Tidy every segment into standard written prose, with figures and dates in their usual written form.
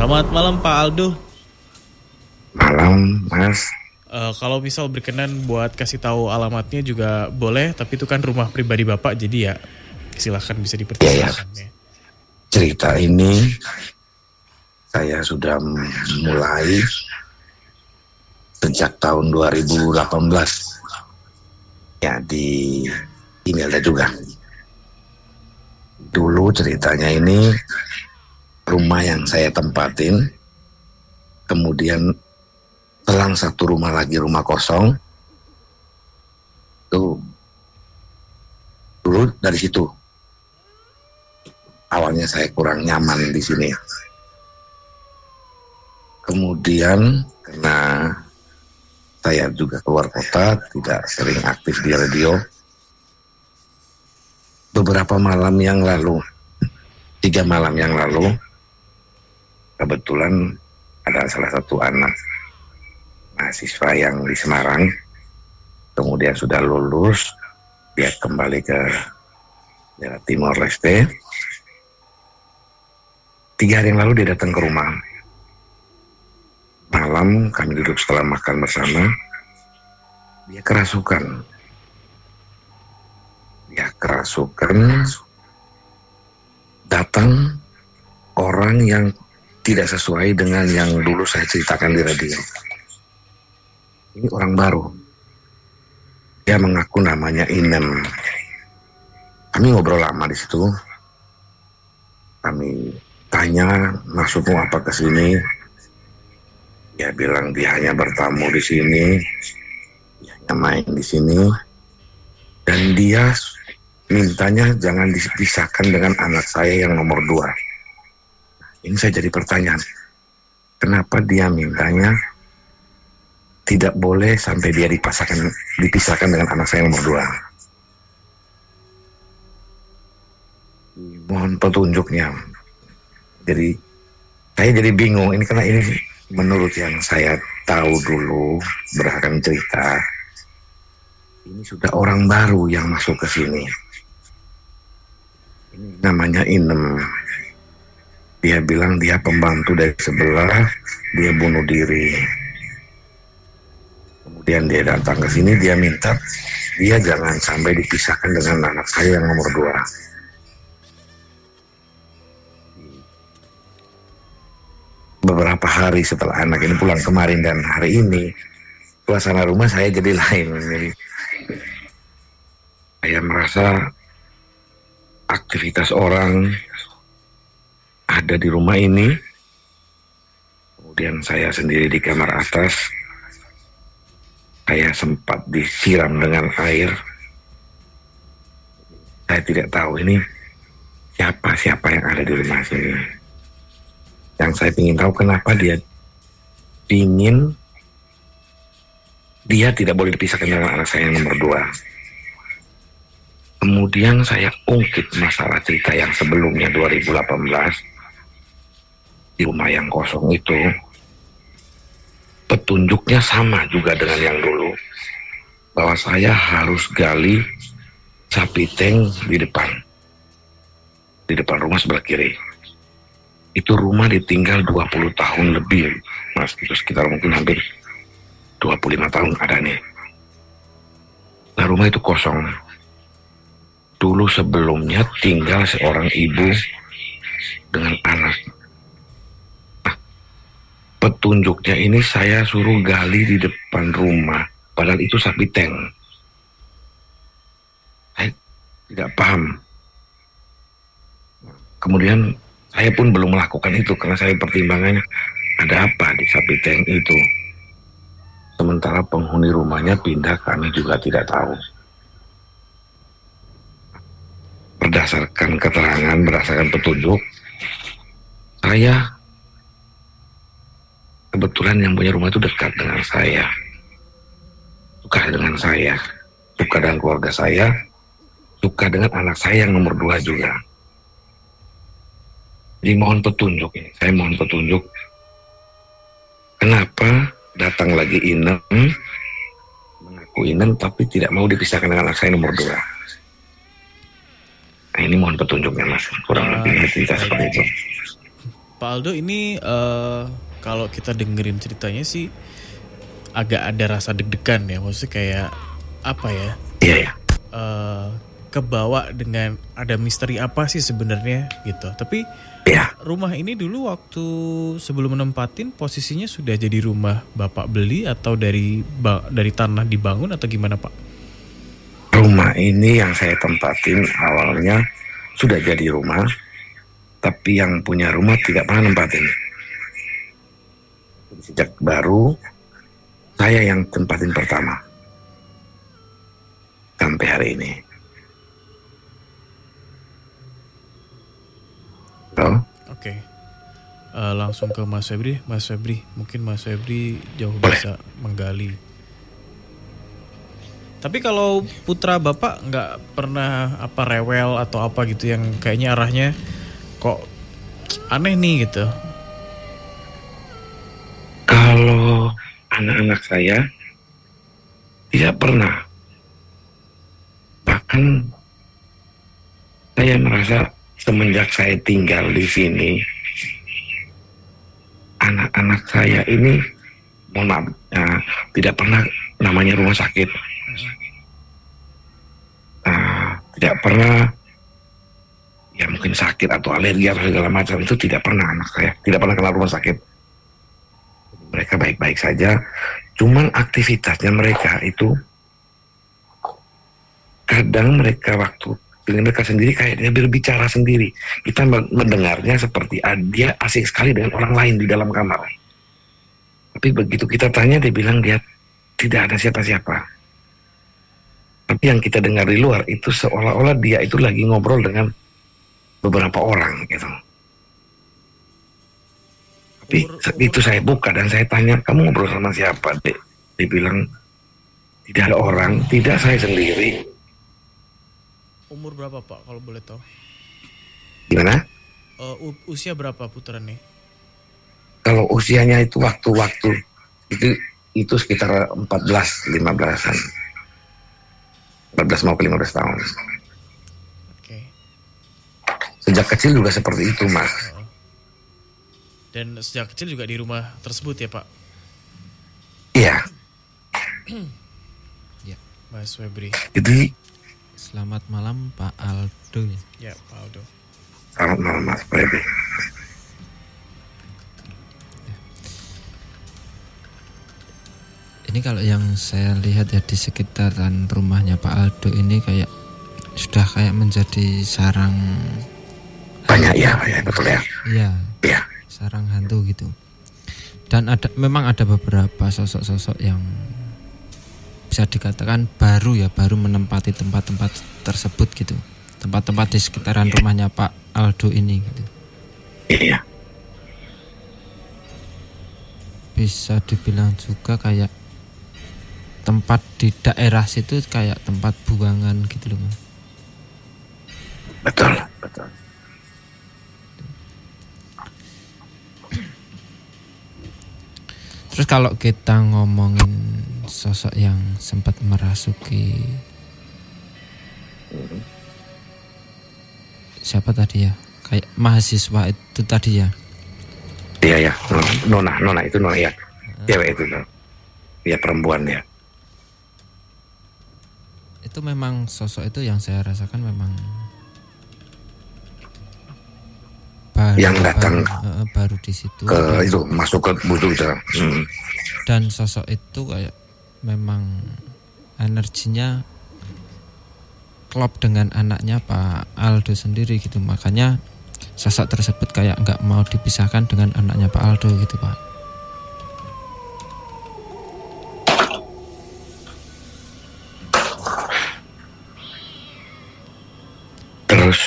Selamat malam Pak Aldo. Malam, Mas. Kalau misal berkenan buat kasih tahu alamatnya juga boleh, tapi itu kan rumah pribadi Bapak, jadi ya silahkan bisa dipertimbangkan. Ya. Cerita ini saya sudah mulai sejak tahun 2018. Ya, di emailnya juga. Dulu ceritanya ini rumah yang saya tempatin, kemudian selang satu rumah lagi, rumah kosong. Tuh, dulu dari situ awalnya saya kurang nyaman di sini. Kemudian karena saya juga keluar kota, tidak sering aktif di radio. Beberapa malam yang lalu, 3 malam yang lalu, kebetulan ada salah satu anak mahasiswa yang di Semarang, kemudian sudah lulus, dia kembali ke daerah Timor Leste. 3 hari yang lalu dia datang ke rumah. Malam kami duduk setelah makan bersama, dia kerasukan. Datang orang yang tidak sesuai dengan yang dulu saya ceritakan di radio. Ini orang baru. Dia mengaku namanya Inem. Kami ngobrol lama di situ. Kami tanya, maksudmu apa ke sini? Dia bilang dia hanya bertamu di sini, dia hanya main di sini, dan dia mintanya jangan dipisahkan dengan anak saya yang nomor 2. Ini saya jadi pertanyaan, kenapa dia mintanya tidak boleh sampai dia dipisahkan dengan anak saya nomor 2? Mohon petunjuknya. Jadi saya jadi bingung ini, karena ini menurut yang saya tahu dulu berdasarkan cerita, ini sudah orang baru yang masuk ke sini. Ini namanya Inem. Dia bilang dia pembantu dari sebelah, dia bunuh diri. Kemudian dia datang ke sini, dia minta dia jangan sampai dipisahkan dengan anak saya yang nomor 2. Beberapa hari setelah anak ini pulang kemarin dan hari ini, suasana rumah saya jadi lain. Jadi, saya merasa aktivitas orang ada di rumah ini. Kemudian saya sendiri di kamar atas, saya sempat disiram dengan air. Saya tidak tahu ini siapa yang ada di rumah sini. Yang saya ingin tahu kenapa dia tidak boleh dipisahkan dengan anak saya yang nomor 2. Kemudian saya ungkit masalah cerita yang sebelumnya 2018 di rumah yang kosong itu. Petunjuknya sama juga dengan yang dulu, bahwa saya harus gali sapi tank di depan rumah sebelah kiri. Itu rumah ditinggal 20 tahun lebih, Mas. Itu sekitar mungkin hampir 25 tahun ada nih. Nah, rumah itu kosong. Dulu sebelumnya tinggal seorang ibu dengan anak. Nah, petunjuknya ini saya suruh gali di depan rumah, padahal itu sapi tank. Saya tidak paham. Kemudian saya pun belum melakukan itu karena saya pertimbangannya ada apa di sapi tank itu. Sementara penghuni rumahnya pindah, kami juga tidak tahu. Berdasarkan keterangan, berdasarkan petunjuk, saya kebetulan yang punya rumah itu dekat dengan saya, suka dengan saya, suka dengan keluarga saya, suka dengan anak saya yang nomor 2 juga. Jadi mohon petunjuk ini, saya mohon petunjuk. Kenapa datang lagi Inem, mengaku Inem tapi tidak mau dipisahkan dengan anak saya nomor 2? Nah, ini mohon petunjuknya, Mas. Kurang lebihnya cerita seperti itu. Pak Aldo ini kalau kita dengerin ceritanya sih agak ada rasa deg-degan ya, maksudnya kayak apa ya? Iya ya. Kebawa dengan ada misteri apa sih sebenarnya gitu. Tapi Iya. rumah ini dulu waktu sebelum menempatin posisinya sudah jadi rumah Bapak beli atau dari tanah dibangun atau gimana Pak? Rumah ini yang saya tempatin awalnya sudah jadi rumah, tapi yang punya rumah tidak pernah nempatin. Sejak baru saya yang tempatin pertama sampai hari ini. Oke. Langsung ke Mas Febri. Mas Febri, mungkin Mas Febri jauh Boleh. bisa menggali. Tapi kalau putra Bapak nggak pernah apa rewel atau apa gitu yang kayaknya arahnya kok aneh nih gitu. Kalau anak-anak saya tidak pernah. Bahkan saya merasa semenjak saya tinggal di sini, anak-anak saya ini, mohon maaf, tidak pernah namanya rumah sakit. Tidak pernah, ya mungkin sakit atau alergi atau segala macam, itu tidak pernah anak saya. Tidak pernah kenal rumah sakit. Mereka baik-baik saja. Cuman aktivitasnya mereka itu, kadang mereka waktu dengan mereka sendiri kayak dia berbicara sendiri. Kita mendengarnya seperti dia asik sekali dengan orang lain di dalam kamar. Tapi begitu kita tanya, dia bilang dia tidak ada siapa-siapa. Tapi yang kita dengar di luar itu seolah-olah dia itu lagi ngobrol dengan beberapa orang gitu. Tapi itu saya buka dan saya tanya, kamu ngobrol sama siapa, Dek? Dia bilang, tidak ada orang, tidak, saya sendiri. Umur berapa Pak kalau boleh tahu? Gimana? Usia berapa putra nih? Kalau usianya itu waktu-waktu itu sekitar 14-15an. 14 mau ke 15 tahun. Oke. Sejak kecil juga seperti itu, Mas. Dan sejak kecil juga di rumah tersebut ya Pak? Iya. Ya. Mas Febri. Jadi Selamat malam Pak Aldo. Ya Pak Aldo. selamat malam Mas Febri. Ini kalau yang saya lihat ya di sekitaran rumahnya Pak Aldo ini kayak sudah kayak menjadi sarang Banyak ya, betul ya. Iya. Iya. Sarang hantu gitu. Dan memang ada beberapa sosok-sosok yang bisa dikatakan baru menempati tempat-tempat tersebut gitu. Tempat-tempat di sekitaran rumahnya Pak Aldo ini gitu. Iya. Bisa dibilang juga kayak tempat di daerah situ kayak tempat buangan gitu loh Mas. Betul. Terus kalau kita ngomongin sosok yang sempat merasuki siapa tadi ya? Kayak mahasiswa itu tadi ya? Iya ya, Nona itu Nona ya. Cewek itu loh. Dia perempuan ya. Itu memang sosok itu yang saya rasakan memang baru, Yang datang baru di situ ke itu masuk ke butuh itu. Dan sosok itu kayak memang energinya klop dengan anaknya Pak Aldo sendiri gitu, makanya sosok tersebut kayak nggak mau dipisahkan dengan anaknya Pak Aldo gitu Pak. Terus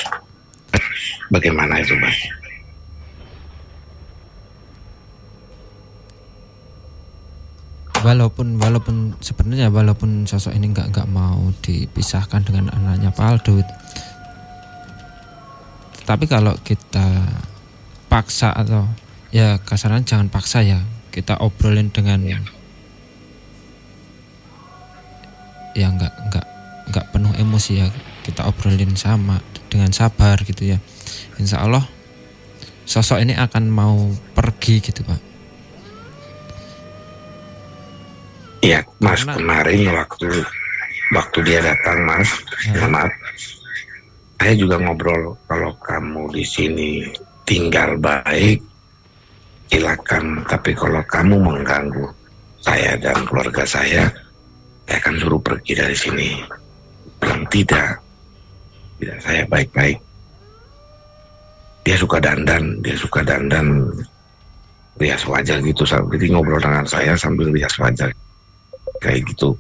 bagaimana itu Mas? Walaupun sebenarnya walaupun sosok ini nggak mau dipisahkan dengan anaknya Pak Aldo, tapi kalau kita paksa atau ya kasarnya jangan paksa ya, kita obrolin dengan ya nggak penuh emosi ya, kita obrolin sama dengan sabar gitu ya, insya Allah sosok ini akan mau pergi gitu Pak? Iya, Mas, Karena- kemarin waktu dia datang, Mas, maaf, saya juga ngobrol, kalau kamu di sini tinggal baik, silakan. Tapi kalau kamu mengganggu saya dan keluarga saya akan suruh pergi dari sini. Bilang tidak, saya baik-baik. Dia suka dandan rias wajah gitu. Jadi ngobrol dengan saya sambil rias wajah kayak gitu.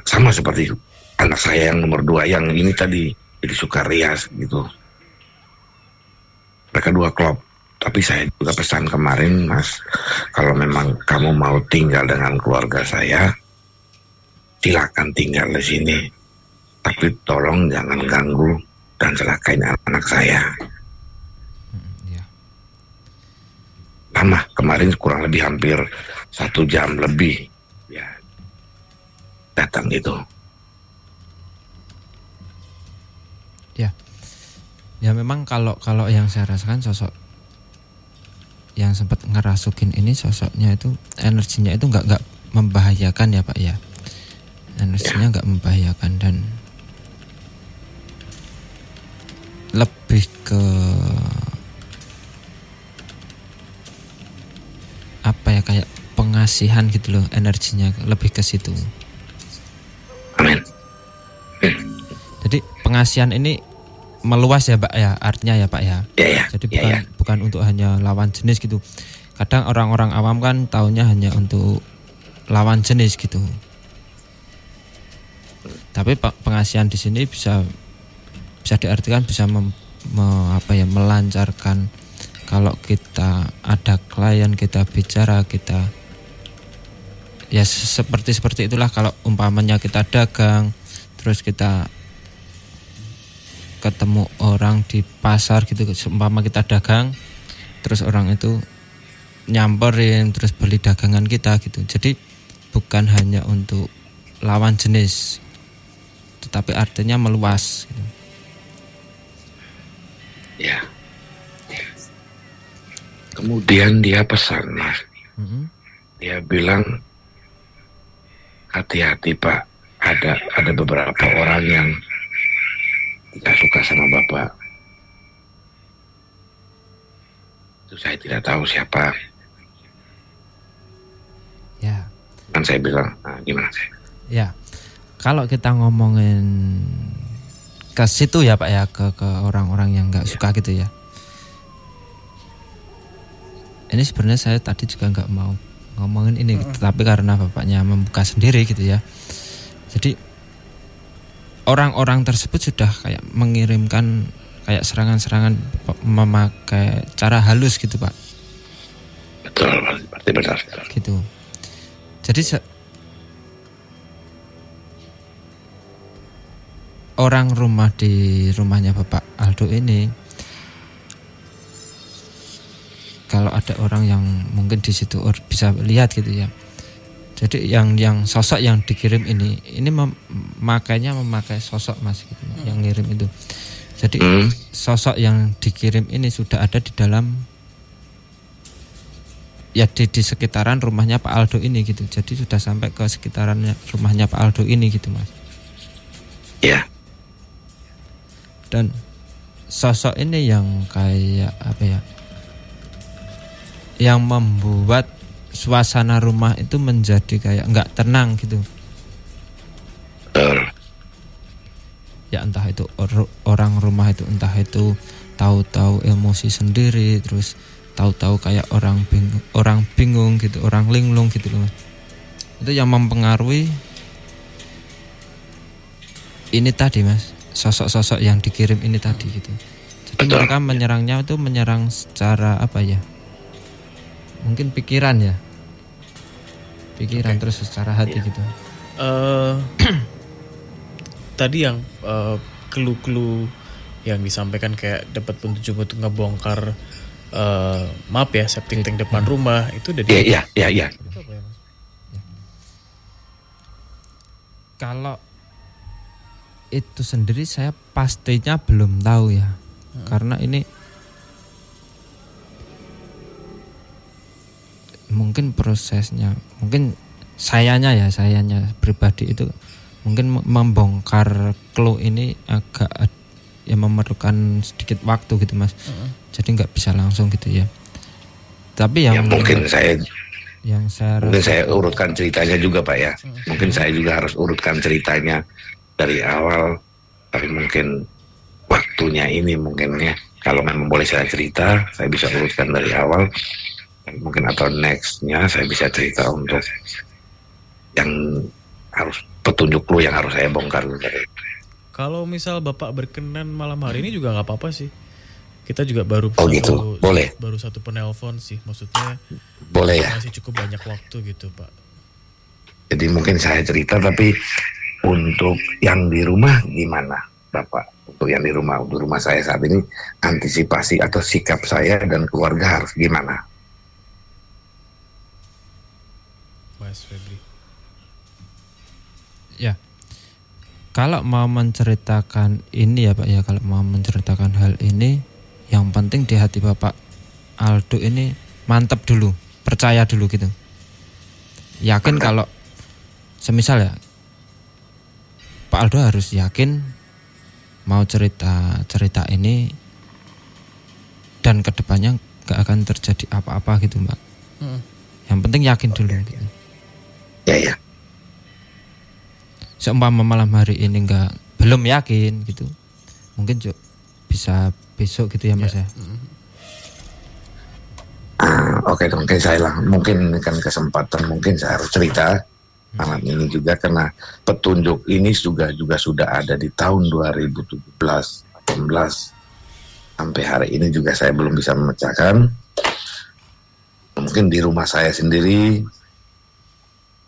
Sama seperti anak saya yang nomor 2 yang ini tadi, jadi suka rias gitu. Mereka 2 klop. Tapi saya juga pesan kemarin, Mas, kalau memang kamu mau tinggal dengan keluarga saya, silakan tinggal di sini. Tapi tolong jangan ganggu dan celakain anak saya. Ya. Lama, kemarin kurang lebih hampir 1 jam lebih. Ya, datang gitu. Ya memang kalau yang saya rasakan sosok yang sempat ngerasukin ini, sosoknya itu energinya itu nggak membahayakan ya Pak ya. Energinya nggak membahayakan dan lebih ke apa ya, kayak pengasihan gitu loh, energinya lebih ke situ. Amin. Jadi pengasihan ini meluas ya Pak ya, artinya ya Pak ya. Ya. Jadi bukan untuk hanya lawan jenis gitu. Kadang orang-orang awam kan taunya hanya untuk lawan jenis gitu. Tapi pengasihan di sini bisa diartikan bisa melancarkan. Kalau kita ada klien, kita bicara, kita ya seperti itulah. Kalau umpamanya kita dagang, terus kita ketemu orang di pasar gitu, seumpama kita dagang, terus orang itu nyamperin terus beli dagangan kita gitu. Jadi bukan hanya untuk lawan jenis, tetapi artinya meluas gitu. Ya. Kemudian dia pesan, Mas. Dia bilang, hati-hati Pak, ada beberapa orang yang tidak suka sama Bapak. Itu saya tidak tahu siapa. Ya. Kan saya bilang, gimana sih? Ya. Kalau kita ngomongin ke situ ya Pak ya, ke orang-orang yang nggak suka gitu ya. Ini sebenarnya saya tadi juga nggak mau ngomongin ini, tetapi karena Bapaknya membuka sendiri gitu ya. Jadi orang-orang tersebut sudah kayak mengirimkan kayak serangan-serangan memakai cara halus gitu Pak. Betul, berarti benar. Gitu. Jadi orang rumah di rumahnya Bapak Aldo ini, kalau ada orang yang mungkin di situ bisa lihat gitu ya. Jadi yang sosok yang dikirim ini memakai sosok Mas gitu, yang ngirim itu. Jadi sosok yang dikirim ini sudah ada di dalam ya di sekitaran rumahnya Pak Aldo ini gitu. Jadi sudah sampai ke sekitaran rumahnya Pak Aldo ini gitu Mas. Ya. Dan sosok ini yang kayak apa ya, yang membuat suasana rumah itu menjadi kayak nggak tenang gitu. Ya entah itu orang rumah itu, entah itu tahu-tahu emosi sendiri, terus tahu-tahu kayak orang bingung gitu, orang linglung gitu loh. Itu yang mempengaruhi ini tadi Mas, sosok-sosok yang dikirim ini tadi gitu. Jadi mereka menyerangnya itu menyerang secara apa ya, mungkin pikiran ya, terus secara hati gitu. Tadi yang clue-clue yang disampaikan kayak dapat petunjuk untuk ngebongkar maaf ya septic tank depan rumah itu udah Iya. Itu apa ya, Mas? Kalau itu sendiri saya pastinya belum tahu ya, karena ini mungkin prosesnya, mungkin sayanya pribadi itu mungkin membongkar clue ini agak ya memerlukan sedikit waktu gitu Mas. Jadi nggak bisa langsung gitu ya. Tapi yang mungkin saya rasa urutkan ceritanya juga Pak ya. Mungkin saya juga harus urutkan ceritanya dari awal. Tapi mungkin waktunya ini mungkin ya. Kalau memang boleh saya cerita, saya bisa urutkan dari awal. Dan mungkin atau nextnya saya bisa cerita untuk yang harus petunjuk clue yang harus saya bongkar. Kalau misal Bapak berkenan malam hari ini juga nggak apa-apa sih. Kita juga baru boleh. Baru satu penelpon sih, maksudnya boleh ya. Masih cukup banyak waktu gitu Pak. Jadi mungkin saya cerita, tapi untuk yang di rumah gimana Bapak? Untuk yang di rumah, untuk rumah saya saat ini antisipasi atau sikap saya dan keluarga harus gimana? Mas Febri. Ya. Kalau mau menceritakan ini ya Pak ya, kalau mau menceritakan hal ini, yang penting di hati Bapak Aldo ini mantap dulu, percaya dulu gitu. Yakin kalau semisal ya, Pak Aldo harus yakin mau cerita ini dan kedepannya gak akan terjadi apa-apa gitu Mbak. Yang penting yakin dulu gitu. Ya. Seumpama malam hari ini belum yakin gitu, mungkin bisa besok gitu ya Mas ya. Oke, mungkin saya lah, mungkin kan kesempatan, mungkin saya harus cerita malam ini juga karena petunjuk ini juga sudah ada di tahun 2017, 18 sampai hari ini juga saya belum bisa memecahkan. Mungkin di rumah saya sendiri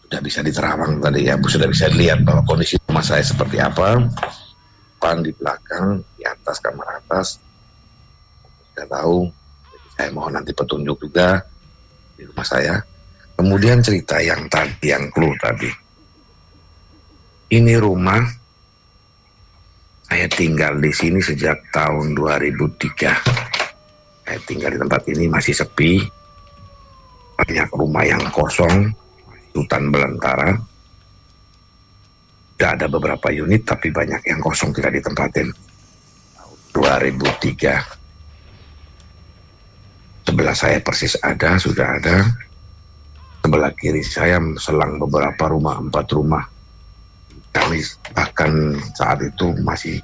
sudah bisa diterawang tadi ya, sudah bisa dilihat bahwa kondisi rumah saya seperti apa, depan, di belakang, di atas, kamar atas, sudah tahu. Jadi saya mohon nanti petunjuk juga di rumah saya. Kemudian cerita yang tadi, yang clue tadi, ini rumah saya tinggal di sini sejak tahun 2003. Saya tinggal di tempat ini masih sepi, banyak rumah yang kosong, hutan belantara. Sudah ada beberapa unit tapi banyak yang kosong tidak ditempatin. 2003. Sebelah saya persis sudah ada. Sebelah kiri saya selang beberapa rumah, 4 rumah. Kami bahkan saat itu masih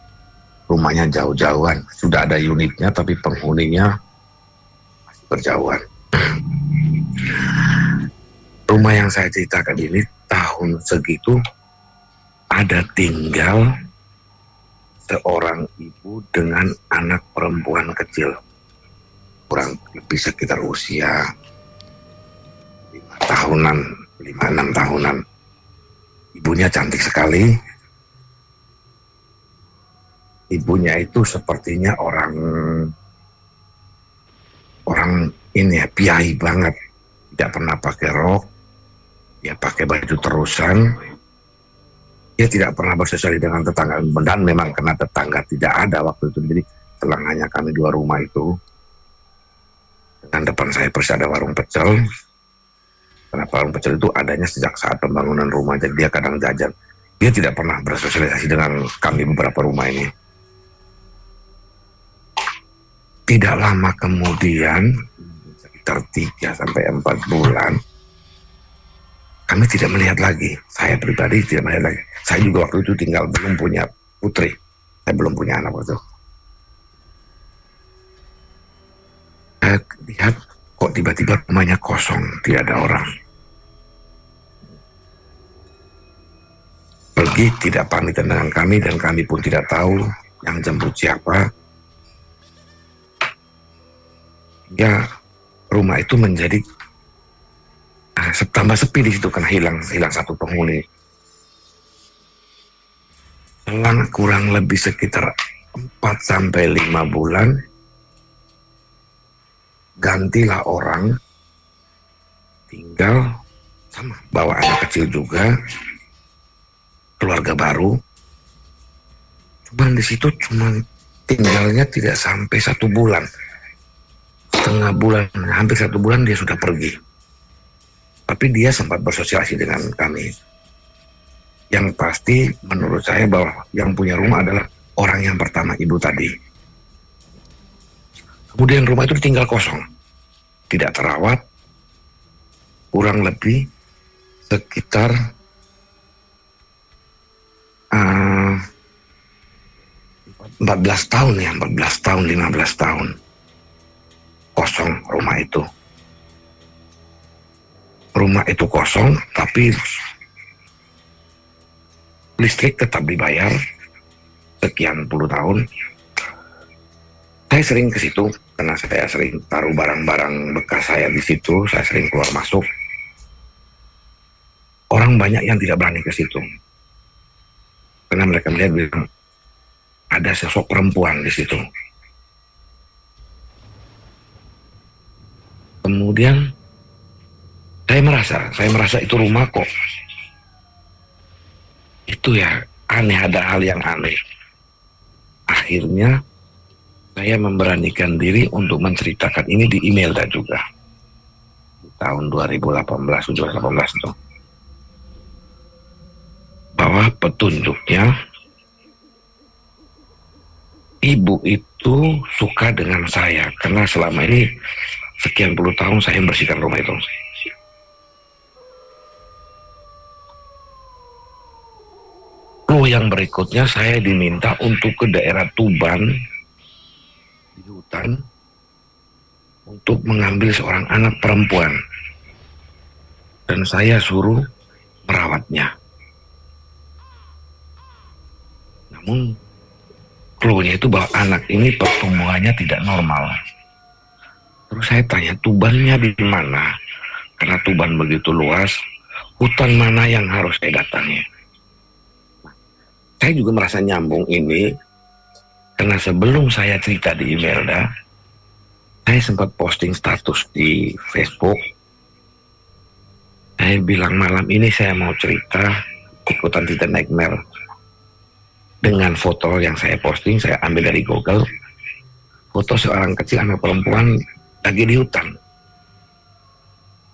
rumahnya jauh-jauhan. Sudah ada unitnya tapi penghuninya masih berjauhan. Rumah yang saya ceritakan ini tahun segitu ada tinggal seorang ibu dengan anak perempuan kecil, kurang lebih sekitar usia 5 tahunan, 5-6 tahunan. Ibunya cantik sekali. Ibunya itu sepertinya orang ini ya, piai banget, tidak pernah pakai rok. Dia pakai baju terusan. Dia tidak pernah bersosialisasi dengan tetangga. Dan memang karena tetangga tidak ada waktu itu. Jadi selang hanya kami 2 rumah itu. Dan depan saya persis ada warung pecel. Karena warung pecel itu adanya sejak saat pembangunan rumah. Jadi dia kadang jajan. Dia tidak pernah bersosialisasi dengan kami beberapa rumah ini. Tidak lama kemudian, sekitar 3-4 bulan, kami tidak melihat lagi. Saya pribadi tidak melihat lagi. Saya juga waktu itu belum punya putri. Saya belum punya anak waktu itu. Saya lihat kok tiba-tiba rumahnya kosong, tidak ada orang. Pergi tidak pamitan dengan kami dan kami pun tidak tahu yang jemput siapa. Ya, rumah itu menjadi tambah sepi di situ karena hilang satu penghuni. Selang kurang lebih sekitar 4-5 bulan, gantilah orang, tinggal sama bawa anak kecil juga, keluarga baru. Cuman di situ tinggalnya tidak sampai 1 bulan. Setengah bulan, hampir 1 bulan dia sudah pergi. Tapi dia sempat bersosialisasi dengan kami. Yang pasti menurut saya bahwa yang punya rumah adalah orang yang pertama, ibu tadi. Kemudian rumah itu ditinggal kosong, tidak terawat, kurang lebih sekitar 14 tahun ya, 14 tahun, 15 tahun kosong rumah itu. Rumah itu kosong, tapi listrik tetap dibayar sekian puluh tahun. Saya sering ke situ karena saya sering taruh barang-barang bekas saya di situ. Saya sering keluar masuk. Orang banyak yang tidak berani ke situ karena mereka melihat bilang ada sosok perempuan di situ. Kemudian saya merasa itu rumah kok. Itu ya aneh, ada hal yang aneh. Akhirnya saya memberanikan diri untuk menceritakan ini di email dan juga di tahun 2018 itu, bahwa petunjuknya ibu itu suka dengan saya karena selama ini sekian puluh tahun saya membersihkan rumah itu. Yang berikutnya saya diminta untuk ke daerah Tuban di hutan untuk mengambil seorang anak perempuan dan saya suruh merawatnya. Namun clue-nya itu bahwa anak ini pertumbuhannya tidak normal. Terus saya tanya, Tubannya di mana? Karena Tuban begitu luas, hutan mana yang harus saya datangi? Saya juga merasa nyambung ini karena sebelum saya cerita di Imelda, saya sempat posting status di Facebook. Saya bilang malam ini saya mau cerita ikutan cerita nightmare. Dengan foto yang saya posting, saya ambil dari Google, foto seorang kecil anak perempuan lagi di hutan.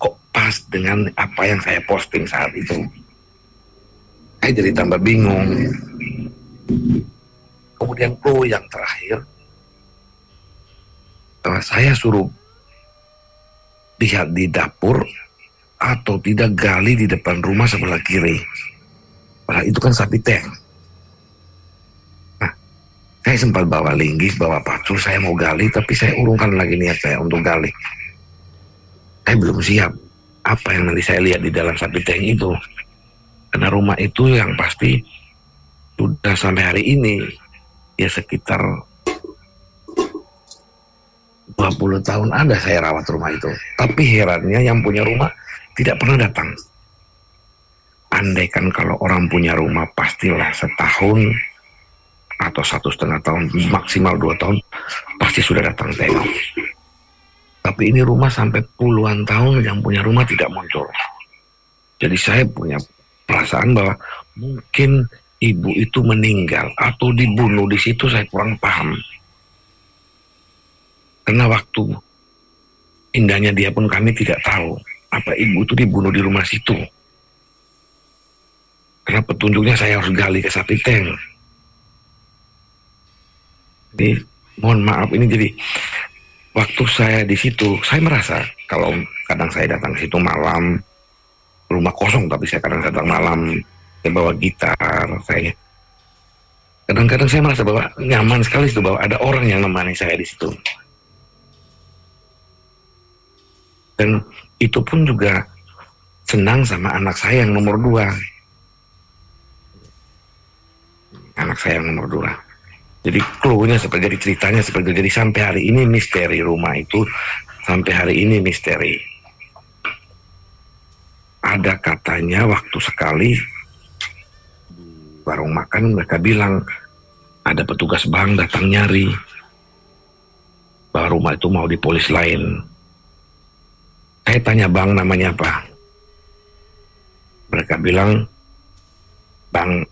Kok pas dengan apa yang saya posting saat itu? Saya jadi tambah bingung. Kemudian yang terakhir, saya suruh lihat di dapur atau tidak gali di depan rumah sebelah kiri. Padahal itu kan sapi tank. Nah, saya sempat bawa linggis, bawa pacul, saya mau gali, tapi saya urungkan lagi niat saya untuk gali. Saya belum siap apa yang nanti saya lihat di dalam sapi tank itu. Karena rumah itu yang pasti sudah sampai hari ini ya sekitar 20 tahun ada saya rawat rumah itu. Tapi herannya yang punya rumah tidak pernah datang. Andaikan kalau orang punya rumah pastilah setahun atau 1,5 tahun, maksimal 2 tahun pasti sudah datang tengok. Tapi ini rumah sampai puluhan tahun yang punya rumah tidak muncul. Jadi saya punya perasaan bahwa mungkin ibu itu meninggal atau dibunuh di situ, saya kurang paham. Karena waktu indahnya dia pun kami tidak tahu apa ibu itu dibunuh di rumah situ. Karena petunjuknya saya harus gali ke sapi tank. Jadi mohon maaf ini jadi waktu saya di situ saya merasa kalau kadang saya datang ke situ malam, rumah kosong tapi saya kadang datang malam, saya bawa gitar, saya kadang-kadang saya merasa bahwa nyaman sekali itu bahwa ada orang yang menemani saya di situ. Dan itu pun juga senang sama anak saya yang nomor 2. Anak saya yang nomor 2. Jadi clue-nya seperti jadi ceritanya seperti itu. Jadi sampai hari ini misteri rumah itu, sampai hari ini misteri. Ada katanya waktu sekali warung makan mereka bilang ada petugas bank datang nyari bahwa rumah itu mau dipolis lain. Saya tanya bank namanya apa? Mereka bilang Bank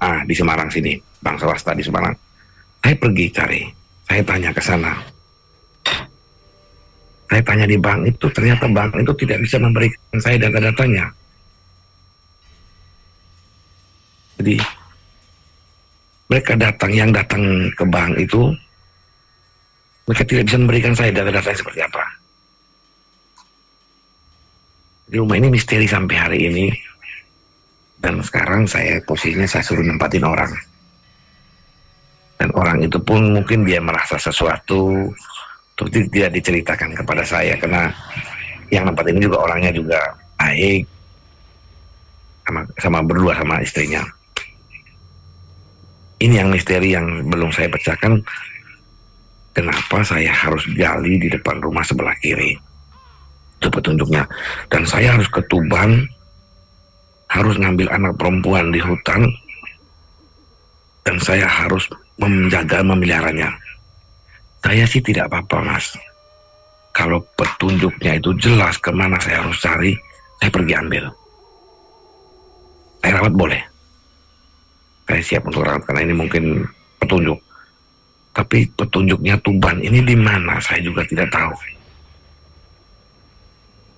A di Semarang sini, bank swasta di Semarang. Saya pergi cari, saya tanya ke sana. Saya tanya di bank itu, ternyata bank itu tidak bisa memberikan saya data-datanya. Jadi mereka yang datang ke bank itu, mereka tidak bisa memberikan saya data-datanya seperti apa. Di rumah ini misteri sampai hari ini. Dan sekarang posisinya saya suruh nempatin orang. Dan orang itu pun mungkin dia merasa sesuatu, tapi tidak diceritakan kepada saya. Karena yang nempat ini juga orangnya juga baik. Sama berdua sama istrinya. Ini yang misteri yang belum saya pecahkan. Kenapa saya harus gali di depan rumah sebelah kiri. Itu petunjuknya. Dan saya harus ke Tuban, harus ngambil anak perempuan di hutan, dan saya harus menjaga, memeliharanya. Saya sih tidak apa-apa, Mas. Kalau petunjuknya itu jelas kemana saya harus cari, saya pergi ambil. Saya rawat boleh. Saya siap untuk rawat karena ini mungkin petunjuk. Tapi petunjuknya Tuban ini di mana saya juga tidak tahu.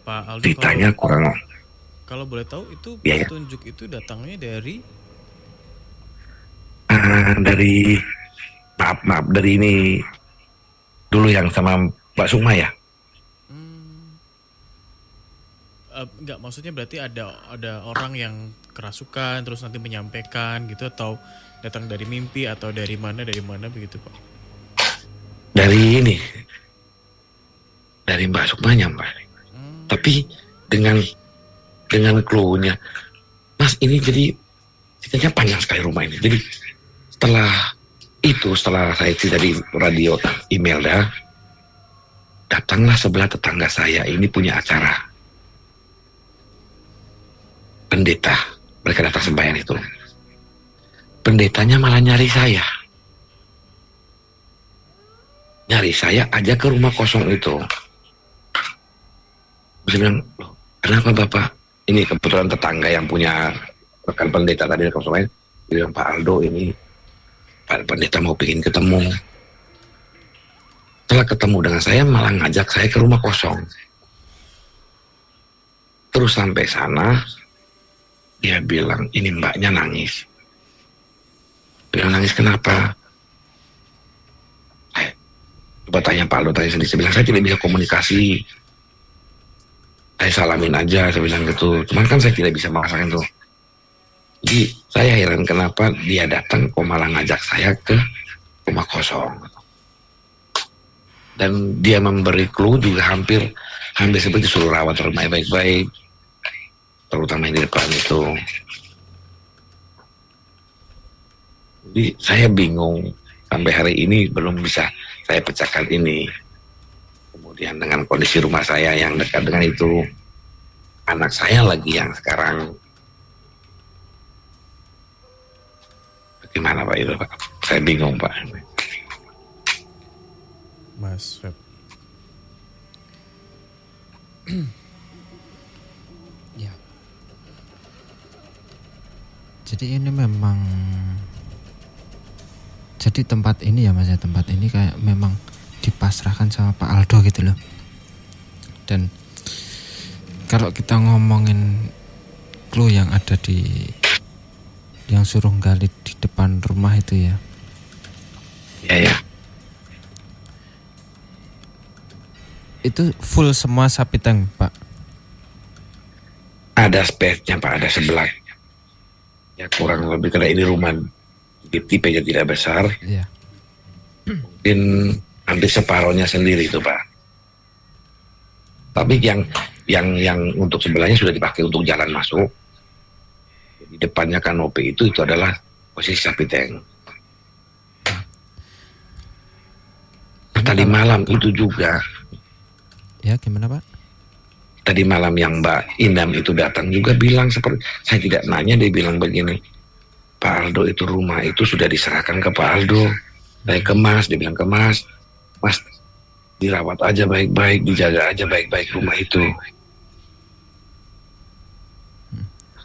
Pak Aldo, ditanya kurang. Kalau boleh tahu itu ya, petunjuk itu datangnya dari dari maaf dari ini dulu yang sama Mbak Sukma ya. Enggak, maksudnya berarti ada orang yang kerasukan terus nanti menyampaikan gitu, atau datang dari mimpi atau dari mana begitu Pak? Dari Mbak Sukmanya Mbak. Tapi dengan clue-nya, Mas, ini jadi ceritanya panjang sekali rumah ini. Jadi setelah saya cerita di radio email datanglah sebelah tetangga saya ini punya acara pendeta, mereka datang sembahyang itu. Pendetanya malah nyari saya aja ke rumah kosong itu. Saya bilang, loh, kenapa Bapak? Ini kebetulan tetangga yang punya rekan pendeta tadi kemarin bilang, Pak Aldo, ini Pak Pendeta mau pengen ketemu. Setelah ketemu dengan saya malah ngajak saya ke rumah kosong. Terus sampai sana dia bilang, ini mbaknya nangis. Bilang, nangis kenapa? Coba tanya Pak Aldo tadi sendiri. Saya bilang, saya tidak bisa komunikasi. Saya salamin aja, saya bilang gitu. Cuman kan saya tidak bisa merasakan itu. Jadi saya heran kenapa dia datang kok malah ngajak saya ke rumah kosong. Dan dia memberi clue juga hampir seperti suruh rawat rumah baik-baik, terutama yang di depan itu. Jadi saya bingung sampai hari ini belum bisa saya pecahkan ini. Kemudian dengan kondisi rumah saya yang dekat dengan itu, anak saya lagi yang sekarang, bagaimana Pak itu Pak? Saya bingung Pak. Mas Feb. Ya. Jadi ini memang, jadi tempat ini ya Mas ya, tempat ini kayak memang dipasrahkan sama Pak Aldo gitu loh. Dan kalau kita ngomongin clue yang ada yang suruh gali di depan rumah itu ya. Ya. Itu full semua sapi tank Pak? Ada space-nya Pak, ada sebelah. Ya kurang lebih karena ini rumah tipenya tidak besar. Iya. Mungkin hampir separohnya sendiri itu Pak. Tapi yang untuk sebelahnya sudah dipakai untuk jalan masuk. Di depannya kanopi itu adalah posisi sapi tank. Tadi malam itu juga. Ya gimana Pak? Tadi malam yang Mbak Indam itu datang juga bilang seperti, saya tidak nanya, dia bilang begini, Pak Aldo itu rumah itu sudah diserahkan ke Pak Aldo. Saya kemas, dia bilang kemas. Mas, dirawat aja baik-baik, dijaga aja baik-baik rumah itu.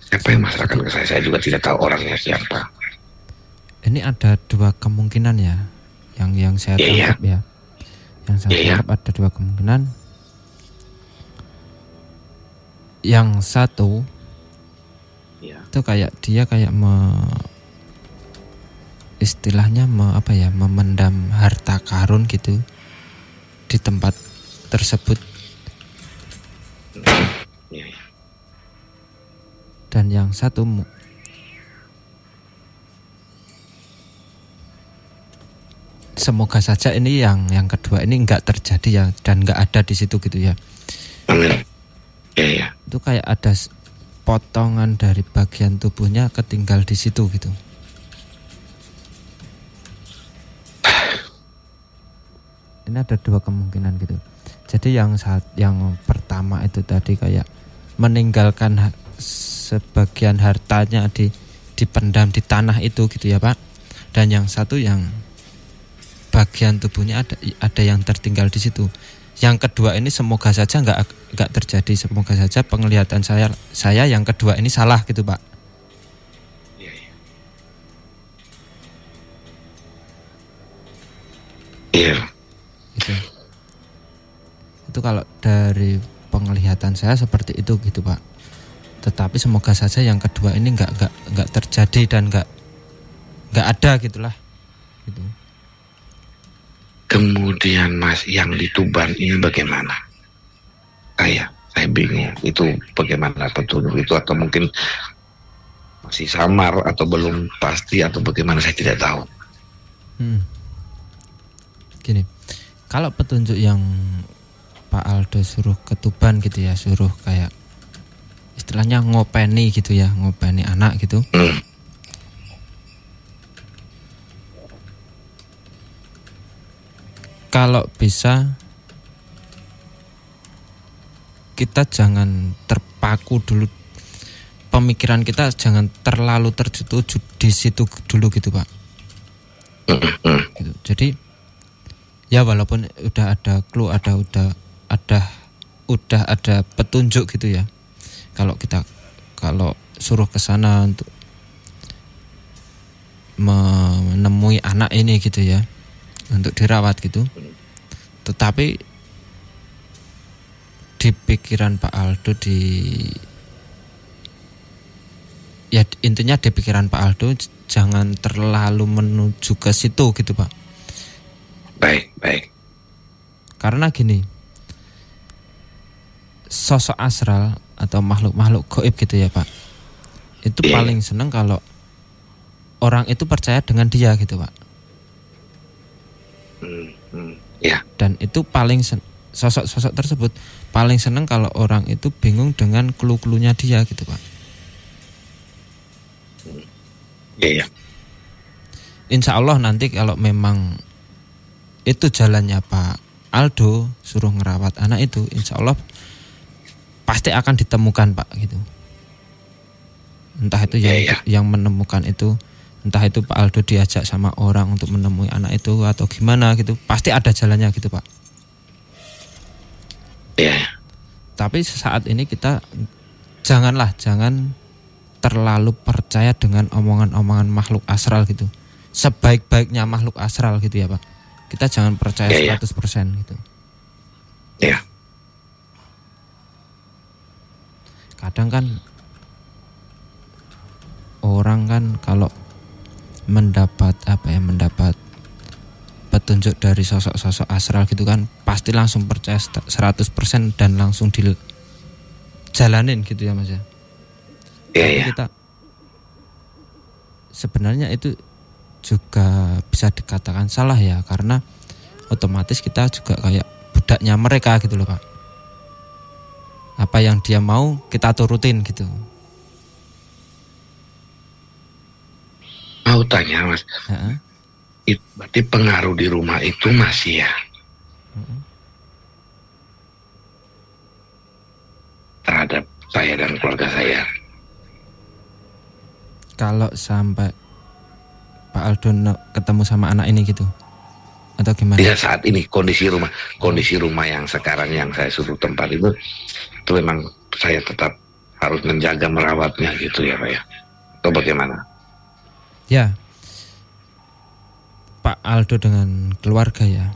Siapa yang masyarakat ke saya juga tidak tahu orangnya siapa. Ini ada dua kemungkinan ya, yang saya tangkap ya. Yang saya tangkap ada dua kemungkinan. Yang satu Ya. itu kayak dia kayak istilahnya memendam harta karun gitu di tempat tersebut. Ya, ya. Dan yang satu semoga saja ini yang kedua ini nggak terjadi ya, dan nggak ada di situ gitu ya. Amin. Ya, ya. Itu kayak ada potongan dari bagian tubuhnya ketinggal di situ gitu. Ini ada dua kemungkinan gitu. Jadi yang pertama itu tadi kayak meninggalkan sebagian hartanya dipendam di tanah itu gitu ya Pak. Dan yang satu yang bagian tubuhnya ada yang tertinggal di situ. Yang kedua ini semoga saja nggak terjadi, semoga saja penglihatan saya yang kedua ini salah gitu Pak. Iya. Itu kalau dari penglihatan saya seperti itu gitu Pak. Tetapi semoga saja yang kedua ini nggak terjadi dan nggak ada gitulah gitu. Kemudian Mas, yang di Tuban ini bagaimana? Saya bingung. Itu bagaimana petunjuk itu, atau mungkin masih samar atau belum pasti atau bagaimana, saya tidak tahu. Gini, kalau petunjuk yang Pak Aldo suruh ke Tuban gitu ya, suruh kayak istilahnya ngopeni gitu ya, ngopeni anak gitu. Kalau bisa kita jangan terpaku dulu, pemikiran kita jangan terlalu tertuju di situ dulu gitu Pak. Gitu. Jadi ya walaupun udah ada clue, udah ada petunjuk gitu ya. Kalau suruh ke sana untuk menemui anak ini gitu ya, untuk dirawat gitu. Tetapi di pikiran Pak Aldo intinya di pikiran Pak Aldo jangan terlalu menuju ke situ gitu Pak. Baik. Karena gini, sosok astral atau makhluk-makhluk gaib gitu ya Pak, itu paling seneng kalau orang itu percaya dengan dia gitu Pak. Ya. Dan itu paling sosok-sosok tersebut paling seneng kalau orang itu bingung dengan clue-cluenya dia gitu Pak. Iya. Insya Allah nanti kalau memang itu jalannya Pak Aldo suruh ngerawat anak itu, insya Allah pasti akan ditemukan Pak gitu. Entah itu yang menemukan itu, entah itu Pak Aldo diajak sama orang untuk menemui anak itu atau gimana gitu, pasti ada jalannya gitu Pak. Iya. Tapi saat ini kita jangan terlalu percaya dengan omongan-omongan makhluk astral gitu. Sebaik-baiknya makhluk astral gitu ya Pak, kita jangan percaya 100% gitu. Iya. Kadang kan orang kan kalau mendapat petunjuk dari sosok-sosok astral gitu kan, pasti langsung percaya 100% dan langsung dijalanin gitu ya Mas ya. Tapi kita sebenarnya itu juga bisa dikatakan salah ya, karena otomatis kita juga kayak budaknya mereka gitu loh Pak. Apa yang dia mau kita turutin gitu. Mau tanya Mas, berarti pengaruh di rumah itu masih ya? Terhadap saya dan keluarga saya. Kalau sampai Pak Aldo ketemu sama anak ini gitu, atau gimana? Tidak, saat ini kondisi rumah yang sekarang yang saya suruh tempat itu memang saya tetap harus menjaga merawatnya gitu ya Pak ya, atau bagaimana? Ya, Pak Aldo dengan keluarga ya,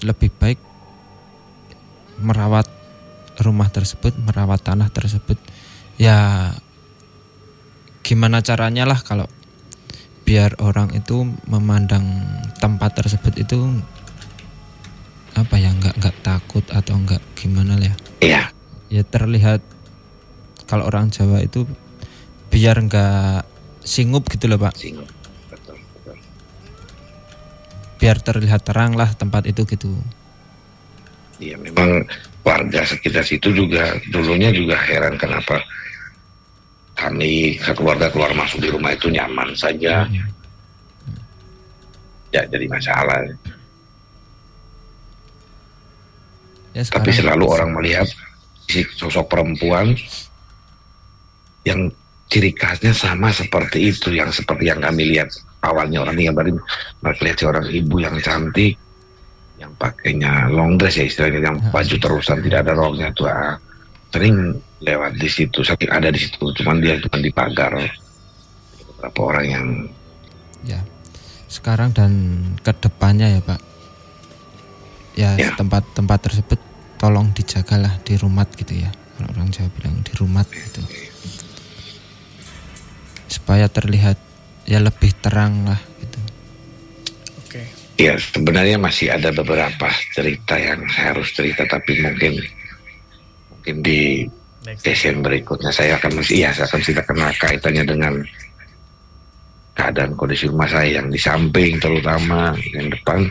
lebih baik merawat rumah tersebut, merawat tanah tersebut. Ya gimana caranya lah kalau biar orang itu memandang tempat tersebut itu apa ya, nggak takut atau nggak gimana lah ya. Iya. Ya terlihat kalau orang Jawa itu biar nggak singup gitu loh Pak. Singup. Betul, betul. Biar terlihat terang lah tempat itu gitu. Iya, memang warga sekitar situ juga dulunya juga heran kenapa kami keluarga keluar masuk di rumah itu nyaman saja. Ya jadi masalah. Ya, tapi selalu orang melihat si sosok perempuan yang ciri khasnya sama seperti itu, yang seperti yang kami lihat awalnya. Orang yang baru melihat seorang ibu yang cantik, yang pakainya long dress ya istilahnya, yang baju terusan tidak ada roknya tuh, sering lewat di situ, saking ada di situ, cuman dia cuma di pagar. Beberapa orang yang ya sekarang dan kedepannya ya Pak, ya, tempat tersebut tolong dijagalah, dirumat gitu ya, kalau orang Jawa bilang dirumat gitu, supaya terlihat ya lebih terang lah gitu. Oke. Ya sebenarnya masih ada beberapa cerita yang saya harus cerita, tapi mungkin di session berikutnya saya akan ceritakan kaitannya dengan keadaan kondisi rumah saya yang di samping, terutama yang depan.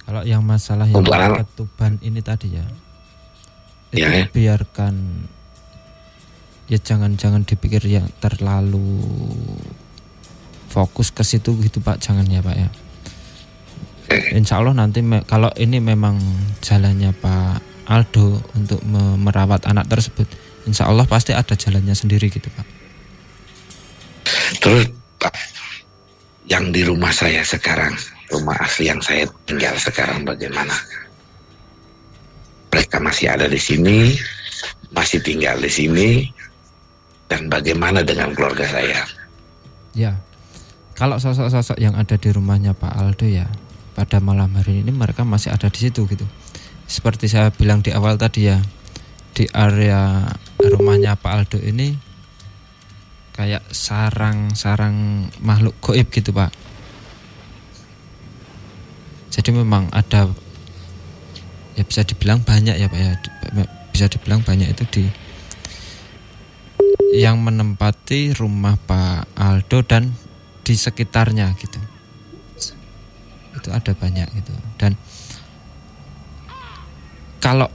Kalau yang masalah yang ketuban ini tadi ya, itu ya, biarkan ya, jangan dipikir yang terlalu fokus ke situ gitu Pak, jangan ya Pak ya. Insya Allah nanti kalau ini memang jalannya Pak Aldo untuk merawat anak tersebut, insya Allah pasti ada jalannya sendiri gitu Pak. Terus Pak, yang di rumah saya sekarang, rumah asli yang saya tinggal sekarang bagaimana? Mereka masih ada di sini, masih tinggal di sini, dan bagaimana dengan keluarga saya? Ya, kalau sosok-sosok yang ada di rumahnya Pak Aldo ya, pada malam hari ini mereka masih ada di situ gitu. Seperti saya bilang di awal tadi ya, di area rumahnya Pak Aldo ini kayak sarang makhluk gaib gitu Pak. Jadi memang ada, ya bisa dibilang banyak ya Pak ya, bisa dibilang banyak itu di yang menempati rumah Pak Aldo dan di sekitarnya gitu. Itu ada banyak gitu. Dan kalau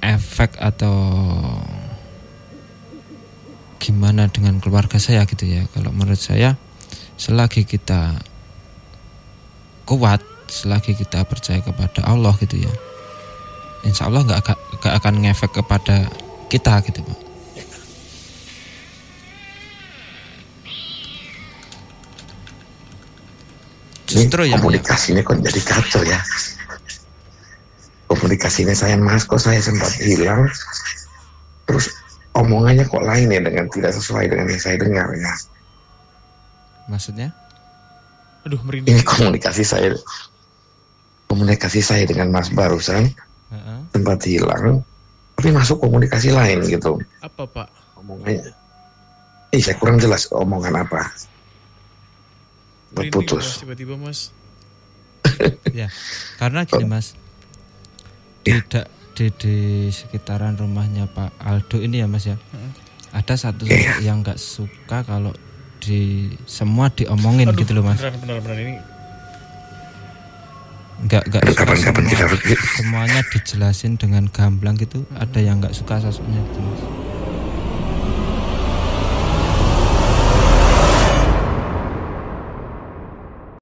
efek atau gimana dengan keluarga saya gitu ya, kalau menurut saya selagi kita kuat, selagi kita percaya kepada Allah gitu ya, insya Allah nggak akan ngefek kepada kita gitu Pak. Justru yang komunikasinya kok jadi kacau ya. Komunikasinya Mas kok saya sempat hilang, terus omongannya kok lain ya, dengan tidak sesuai dengan yang saya dengar ya. Maksudnya? Aduh merinding. Ini komunikasi saya dengan Mas barusan sempat hilang, tapi masuk komunikasi lain gitu. Apa Pak? Omongannya, saya kurang jelas omongan apa. Berputus. Tiba-tiba Mas. Ya, karena gini Mas, tidak di sekitaran rumahnya Pak Aldo ini ya Mas ya, ada satu sosok yang nggak suka kalau semua diomongin. Aduh, gitu loh Mas. Benar ini. Nggak suka semuanya dijelasin dengan gamblang gitu. Ada yang nggak suka sosoknya gitu Mas.